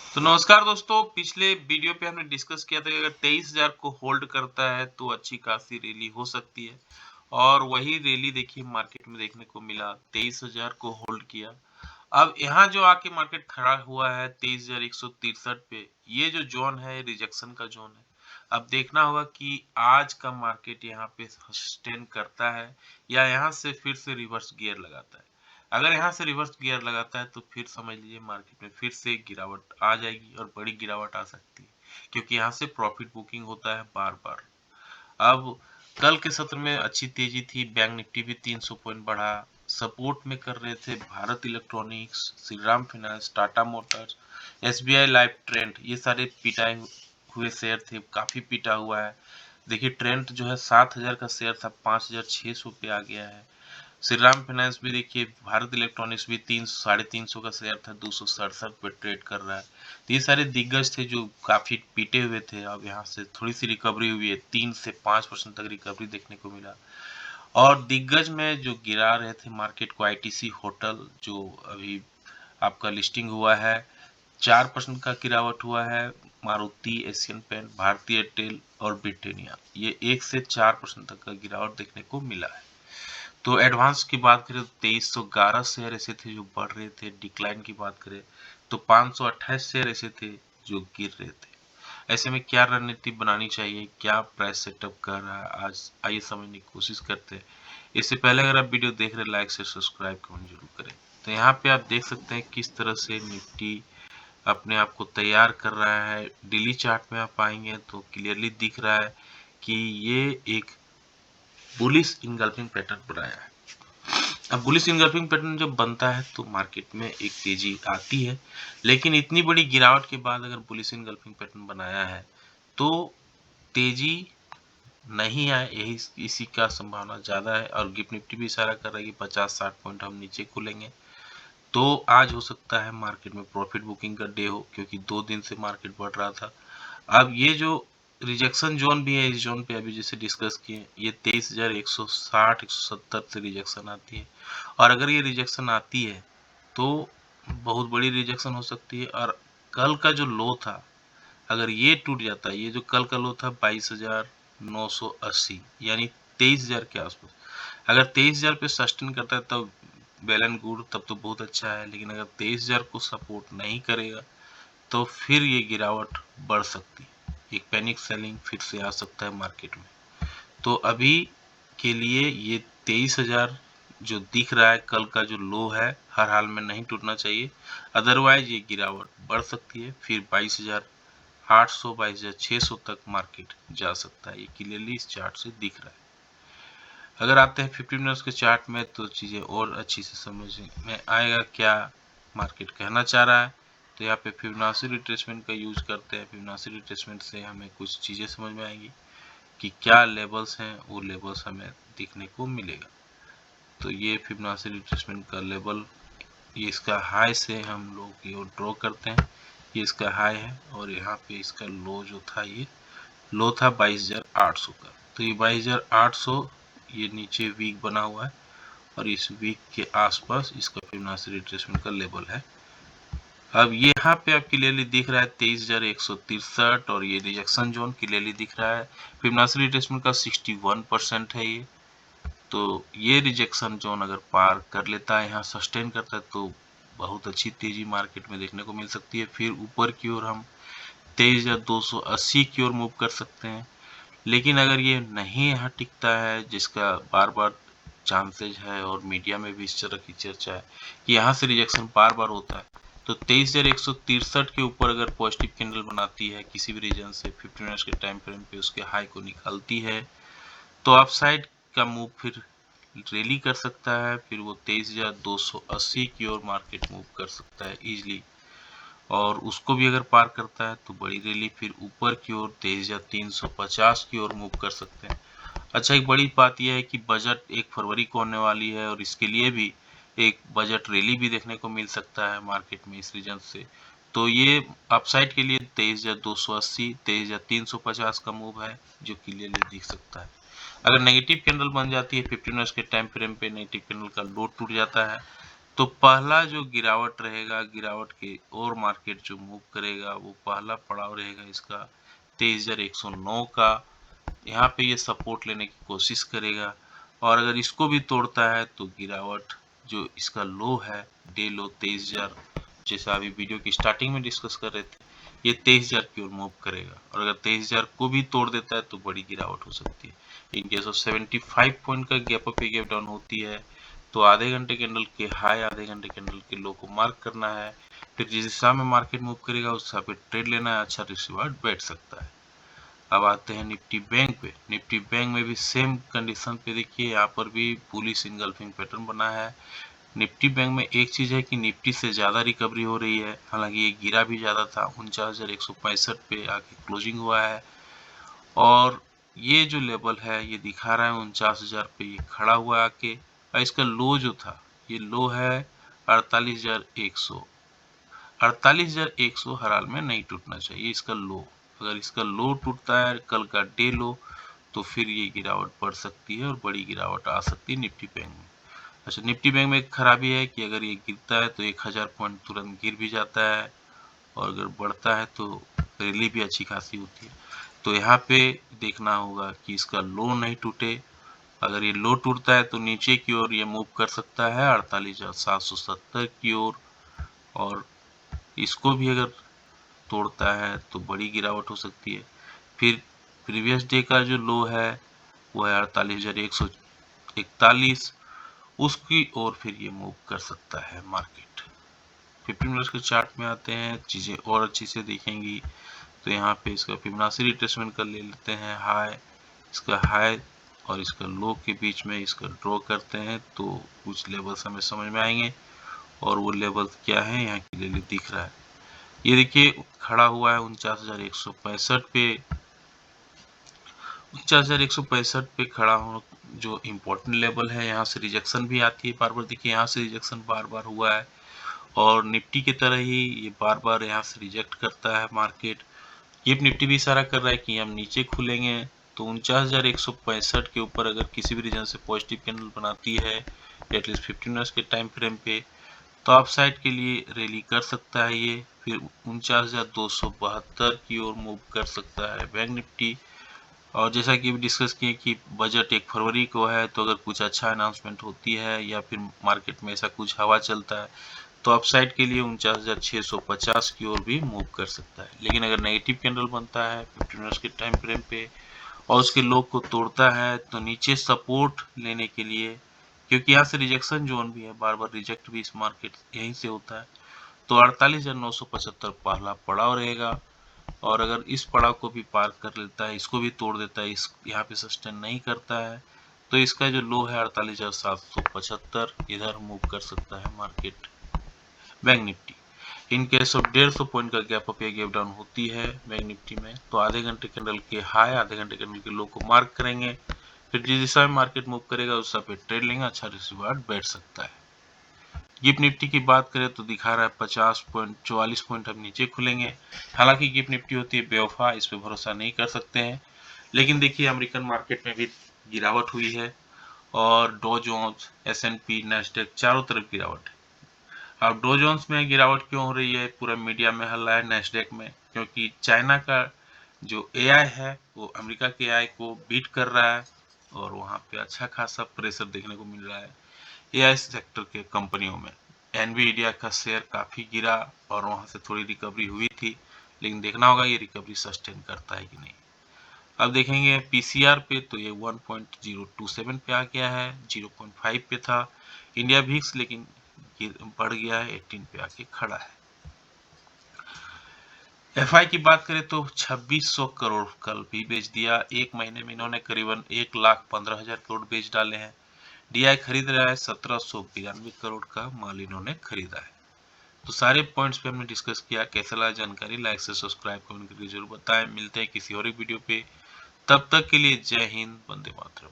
तो नमस्कार दोस्तों, पिछले वीडियो पे हमने डिस्कस किया था कि अगर 23,000 को होल्ड करता है तो अच्छी खासी रैली हो सकती है और वही रैली देखिए मार्केट में देखने को मिला। 23,000 को होल्ड किया। अब यहाँ जो आके मार्केट खड़ा हुआ है 23,163 पे, ये जो जोन है रिजेक्शन का जोन है। अब देखना होगा कि आज का मार्केट यहाँ पे सस्टेन करता है या यहाँ से फिर से रिवर्स गियर लगाता है। अगर यहाँ से रिवर्स गियर लगाता है तो फिर समझ लीजिए मार्केट में फिर से गिरावट आ जाएगी और बड़ी गिरावट आ सकती है, क्योंकि यहाँ से प्रॉफिट बुकिंग होता है बार बार। अब कल के सत्र में अच्छी तेजी थी, बैंक निफ्टी भी 300 पॉइंट बढ़ा। सपोर्ट में कर रहे थे Bharat electronics, Shriram finance, Tata Motors, SBI life, trend, ये सारे पिटाए हुए शेयर थे, काफी पिटा हुआ है। देखिए ट्रेंड जो है 7,000 का शेयर था, 5,600 पे आ गया है। श्रीराम फाइनेंस भी देखिए, भारत इलेक्ट्रॉनिक्स भी 300-350 का शेयर था, 267 पे ट्रेड कर रहा है। तो ये सारे दिग्गज थे जो काफी पीटे हुए थे। अब यहाँ से थोड़ी सी रिकवरी हुई है, 3 से 5% तक रिकवरी देखने को मिला। और दिग्गज में जो गिरा रहे थे मार्केट को, आईटीसी होटल जो अभी आपका लिस्टिंग हुआ है, 4% का गिरावट हुआ है। मारुति, एशियन पेंट, भारतीय एयरटेल और ब्रिटेनिया, ये 1 से 4% तक का गिरावट देखने को मिला है। तो एडवांस की बात करें तो 2311 शेयर ऐसे थे जो बढ़ रहे थे। डिक्लाइन की बात करें तो 528 शेयर ऐसे थे जो गिर रहे थे। ऐसे में क्या रणनीति बनानी चाहिए, क्या प्राइस सेटअप कर रहा है आज, आइए समझने की कोशिश करते हैं। इससे पहले अगर आप वीडियो देख रहे हैं, लाइक से सब्सक्राइब कमेंट जरूर करें। तो यहाँ पे आप देख सकते हैं किस तरह से निफ्टी अपने आप को तैयार कर रहा है। डेली चार्ट में आप आएंगे तो क्लियरली दिख रहा है कि ये एक बुलिश इनगल्फिंग पैटर्न बनाया है। अब बुलिश इनगल्फिंग पैटर्न जब बनता है तो मार्केट में एक तेजी आती है, लेकिन इतनी बड़ी गिरावट के बाद अगर बुलिश इनगल्फिंग पैटर्न बनाया है तो तेजी नहीं आए, यही इसी का संभावना ज्यादा है। और गिफ्ट निफ्टी भी इशारा कर रहा है कि 50-60 पॉइंट हम नीचे खुलेंगे। तो आज हो सकता है मार्केट में प्रॉफिट बुकिंग का डे हो, क्योंकि 2 दिन से मार्केट बढ़ रहा था। अब ये जो रिजेक्शन जोन भी है, इस जोन पे अभी जैसे डिस्कस किए, ये 23,160-170 से रिजेक्शन आती है। और अगर ये रिजेक्शन आती है तो बहुत बड़ी रिजेक्शन हो सकती है। और कल का जो लो था, अगर ये टूट जाता है, ये जो कल का लो था 22,980, यानी 23,000 के आसपास, अगर 23,000 पे सस्टेन करता है तब वेल एंड गुड, तब तो बहुत अच्छा है। लेकिन अगर 23,000 को सपोर्ट नहीं करेगा तो फिर ये गिरावट बढ़ सकती है, एक पैनिक सेलिंग फिर से आ सकता है मार्केट में। तो अभी के लिए ये 23,000 जो दिख रहा है, कल का जो लो है, हर हाल में नहीं टूटना चाहिए। अदरवाइज ये गिरावट बढ़ सकती है, फिर 22,800 22,600 तक मार्केट जा सकता है। ये क्लियरली इस चार्ट से दिख रहा है। अगर आते हैं 50 मिनट्स के चार्ट में तो चीज़ें और अच्छी से समझ में आएगा क्या मार्केट कहना चाह रहा है। तो यहाँ पे फिबोनाची रिट्रेसमेंट का यूज करते हैं। फिबोनाची रिट्रेसमेंट से हमें कुछ चीज़ें समझ में आएंगी कि क्या लेवल्स हैं, वो लेवल्स हमें दिखने को मिलेगा। तो ये फिबोनाची रिट्रेसमेंट का लेवल, ये इसका हाई से हम लोग ये ड्रॉ करते हैं। ये इसका हाई है और यहाँ पे इसका लो जो था, ये लो था 22,800 का। तो ये 22,800 ये नीचे वीक बना हुआ है और इस वीक के आसपास इसका फिबोनाची रिट्रेसमेंट का लेवल है। अब यहाँ पे आप क्लियरली दिख रहा है 23,163 और ये रिजेक्शन जोन क्लियरली दिख रहा है। फिबोनाची रिट्रेसमेंट का 61% है ये। तो ये रिजेक्शन जोन अगर पार कर लेता है, यहाँ सस्टेन करता है, तो बहुत अच्छी तेजी मार्केट में देखने को मिल सकती है। फिर ऊपर की ओर हम 23,280 की ओर मूव कर सकते हैं। लेकिन अगर ये नहीं यहाँ टिकता है, जिसका बार बार चांसेज है और मीडिया में भी इस तरह की चर्चा है कि यहाँ से रिजेक्शन बार बार होता है, तो 23,163 के ऊपर अगर पॉजिटिव कैंडल बनाती है किसी भी रीजन से 50 मिनट्स के टाइम फ्रेम पे, उसके हाई को निकालती है, तो अपसाइड का मूव फिर रैली कर सकता है। फिर वो 23,280 की ओर मार्केट मूव कर सकता है इजीली। और उसको भी अगर पार करता है तो बड़ी रैली फिर ऊपर की ओर 23,350 की ओर मूव कर सकते हैं। अच्छा, एक बड़ी बात यह है कि बजट 1 फरवरी को होने वाली है और इसके लिए भी एक बजट रैली भी देखने को मिल सकता है मार्केट में इस रीजन से। तो ये अपसाइड के लिए 23,280 23,350 का मूव है जो क्लियरली दिख सकता है। अगर नेगेटिव कैंडल बन जाती है 15 मिनट्स के टाइम फ्रेम पे, नेगेटिव कैंडल का लो टूट जाता है, तो पहला जो गिरावट रहेगा, गिरावट के और मार्केट जो मूव करेगा, वो पहला पड़ाव रहेगा इसका 23,109 का। यहाँ पे ये सपोर्ट लेने की कोशिश करेगा और अगर इसको भी तोड़ता है तो गिरावट जो इसका लो है, डे लो 23,000, जैसा अभी वीडियो की स्टार्टिंग में डिस्कस कर रहे थे, ये 23,000 की ओर मूव करेगा और अगर 23,000 को भी तोड़ देता है तो बड़ी गिरावट हो सकती है। इन केस ऑफ 75 पॉइंट का गैप अप या गैप डाउन होती है तो आधे घंटे कैंडल के हाई, आधे घंटे कैंडल के लो को मार्क करना है, फिर जिस दिशा में मार्केट मूव करेगा उस हिसाब पे ट्रेड लेना है, अच्छा रिसीवर्ड बैठ सकता है। अब आते हैं निफ्टी बैंक पे। निफ्टी बैंक में भी सेम कंडीशन पे देखिए, यहाँ पर भी बुलिश इनगल्फिंग पैटर्न बना है। निफ्टी बैंक में एक चीज है कि निफ्टी से ज्यादा रिकवरी हो रही है, हालांकि ये गिरा भी ज्यादा था, 49,165 पे आके क्लोजिंग हुआ है और ये जो लेवल है ये दिखा रहा है 49,000 पे ये खड़ा हुआ आके, और इसका लो जो था ये लो है 48,100। 48,100 हर हाल में नहीं टूटना चाहिए इसका लो। अगर इसका लो टूटता है कल का डे लो तो फिर ये गिरावट बढ़ सकती है और बड़ी गिरावट आ सकती है निफ्टी बैंक में। अच्छा, निफ्टी बैंक में एक खराबी है कि अगर ये गिरता है तो 1,000 पॉइंट तुरंत गिर भी जाता है और अगर बढ़ता है तो रैली भी अच्छी खासी होती है। तो यहाँ पे देखना होगा कि इसका लो नहीं टूटे। अगर ये लो टूटता है तो नीचे की ओर ये मूव कर सकता है 48,770 की ओर और इसको भी अगर तोड़ता है तो बड़ी गिरावट हो सकती है। फिर प्रीवियस डे का जो लो है वो है 48,141, उसकी ओर फिर ये मूव कर सकता है मार्केट। 15 मिनट्स के चार्ट में आते हैं, चीजें और अच्छी से देखेंगी तो यहाँ पे इसका फिबोनाची रिट्रेसमेंट कर ले लेते हैं। हाई, इसका हाई और इसका लो के बीच में इसका ड्रॉ करते हैं तो कुछ लेवल्स हमें समझ में आएंगे और वो लेवल क्या है यहाँ की लेवल दिख रहा है। ये देखिए खड़ा हुआ है 49,165 पे, 49,165 पे खड़ा हो जो इम्पोर्टेंट लेवल है। यहाँ से रिजेक्शन भी आती है बार बार, देखिए यहाँ से रिजेक्शन बार बार हुआ है और निफ्टी की तरह ही ये बार बार यहाँ से रिजेक्ट करता है मार्केट। ये निफ्टी भी इशारा कर रहा है कि हम नीचे खुलेंगे तो 49,165 के ऊपर अगर किसी भी रीजन से पॉजिटिव कैंडल बनाती है एटलीस्ट 15 मिनट्स के टाइम फ्रेम पे तो अप साइड के लिए रैली कर सकता है ये, फिर 49,272 की ओर मूव कर सकता है बैंक निफ्टी। और जैसा कि डिस्कस किए कि बजट 1 फरवरी को है तो अगर कुछ अच्छा अनाउंसमेंट होती है या फिर मार्केट में ऐसा कुछ हवा चलता है तो अपसाइड के लिए 49,650 की ओर भी मूव कर सकता है। लेकिन अगर नेगेटिव कैंडल बनता है 15 मिनट्स के टाइम फ्रेम पे और उसके लो को तोड़ता है तो नीचे सपोर्ट लेने के लिए, क्योंकि यहाँ से रिजेक्शन जोन भी है, बार बार रिजेक्ट भी इस मार्केट यहीं से होता है, तो 48,975 पहला पड़ाव रहेगा और अगर इस पड़ाव को भी पार कर लेता है, इसको भी तोड़ देता है, इस यहाँ पे सस्टेन नहीं करता है तो इसका जो लो है 48,775 इधर मूव कर सकता है market bank Nifty. In case of 150 point का गैप अप या गैप डाउन होती है बैंक निफ्टी में तो आधे घंटे कैंडल के हाई, आधे घंटे कैंडल के लो को मार्क करेंगे, फिर जिस दिशा में मार्केट मूव करेगा उस हिसाब पे ट्रेड लेंगे, अच्छा रिसीवर्ड बैठ सकता है। गिफ्ट निफ्टी की बात करें तो दिखा रहा है 50 पॉइंट, 44 पॉइंट हम नीचे खुलेंगे। हालांकि गिफ्ट निफ्टी होती है बेवफा, इस पे भरोसा नहीं कर सकते हैं, लेकिन देखिए अमेरिकन मार्केट में भी गिरावट हुई है और डो जोन्स, एस&पी, नैस्डैक चारों तरफ गिरावट है। अब डो जोन्स में गिरावट क्यों हो रही है, पूरा मीडिया में हल्ला है नैस्डैक में, क्योंकि चाइना का जो एआई है वो अमेरिका के एआई को बीट कर रहा है और वहाँ पे अच्छा खासा प्रेशर देखने को मिल रहा है एआई सेक्टर के कंपनियों में। एनवीडिया का शेयर काफी गिरा और वहां से थोड़ी रिकवरी हुई थी, लेकिन देखना होगा ये रिकवरी सस्टेन करता है कि नहीं। अब देखेंगे पीसीआर पे तो ये 1.027 पे आ गया है, 0.5 पे था इंडिया भिक्स, लेकिन बढ़ गया है 18 पे आके खड़ा है। एफआई की बात करें तो 2600 करोड़ कल भी बेच दिया, एक महीने में इन्होंने करीबन 1,15,000 करोड़ बेच डाले हैं। डीआई खरीद रहा है 1792 करोड़ का माल इन्होंने खरीदा है। तो सारे पॉइंट्स पे हमने डिस्कस किया। कैसा लगा जानकारी, लाइक से सब्सक्राइब कमेंट करके जरूर बताएं। मिलते हैं किसी और एक वीडियो पे, तब तक के लिए जय हिंद, वंदे मातरम।